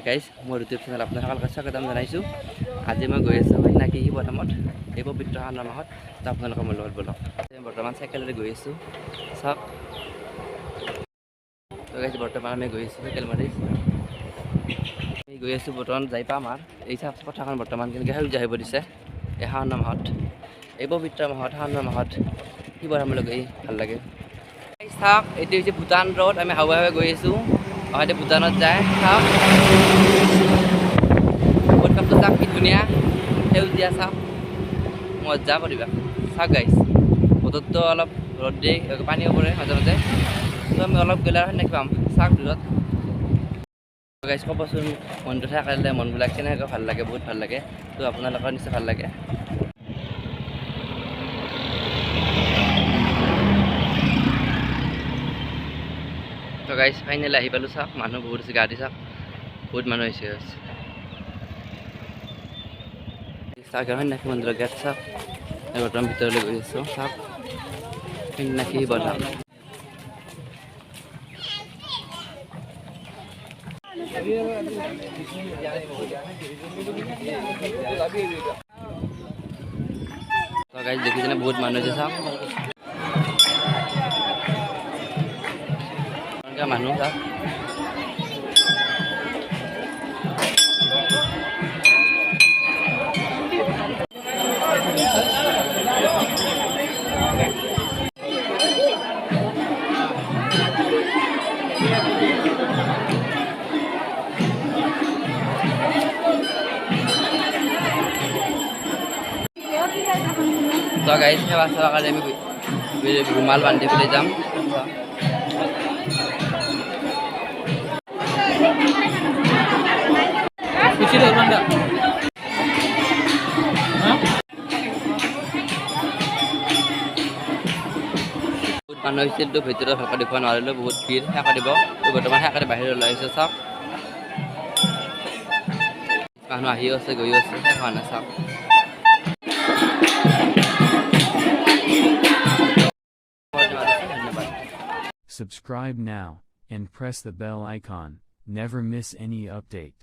Guys মোৰ YouTube channel আপোনালোকক স্বাগতম জনাইছোঁ। আজি মই গৈ আছোঁ নাকি বৰ্তমানত এই পবিত্ৰ শাওণ মাহত, তো আপোনালোকৰ মোৰ লগত বলক। বৰ্তমান চাইকেলেৰে গৈ আছোঁ চাওক। তো গাইজ বৰ্তমান আমি গৈ আছোঁ চাইকেল মাৰি, আমি গৈ আছোঁ বৰ্তমান যাই পাম আৰু এই চাওক পথাৰখন বৰ্তমান কেনেকৈ সেউজীয়া হৈ পৰিছে এই শাওণ মাহত, এই পবিত্ৰ মাহত শাওণ মাহত শিৱৰ আমালৈ ভাল লাগে। চাওক এইটো হৈছে ভূটান ৰোড, আমি হাৱাই হাৱাই গৈ আছোঁ, হয়তো ভূটানত যায়। চাওক পৰিৱেশটো চাওক কি ধুনীয়া সেউজীয়া, চাওক মজা পৰিৱেশ। চাওক গাইজ বতৰটো অলপ ৰ'দ দিয়ে, পানীও পৰে মাজে মাজে, তো আমি অলপ গ'লে আৰু সেনেকৈ পাম। চাওক দূৰত গাইজ ক'বচোন মনটো থাকিলে মনবিলাক কেনেকৈ ভাল লাগে, বহুত ভাল লাগে। তো আপোনালোকৰ নিশ্চয় ভাল লাগে। তো গাইজ ফাইনেলি আহি পালোঁ। চাওক মানুহ বহুত আছে, গাড়ী চাওক বহুত মানুহ হৈছে। চাওক সন্যাসী মন্দিৰৰ গেট চাওক, বৰ্তমান ভিতৰলৈ গৈ আছোঁ। চাওক সন্যাসী বজাৰ, গাইজ দেখিছেনে বহুত মানুহ হৈছে। চাওক মানুহ চাওক তো গাইজ সেৱা চেৱা কাৰণে আমি ৰুমাল বান্ধি পেলাই যাম। বহুত মানুহ হৈছিল, তো ভিতৰত ভালকৈ দেখুৱাব নোৱাৰিলোঁ, বহুত ভিৰ। সেৱা দিব তো বৰ্তমান সেৱা বাহিৰত ওলাই আহিছে। চাওক মানুহ আহিও আছে গৈও আছে, সেৱা নাই। চাওক Subscribe now and press the bell icon. Never miss any update.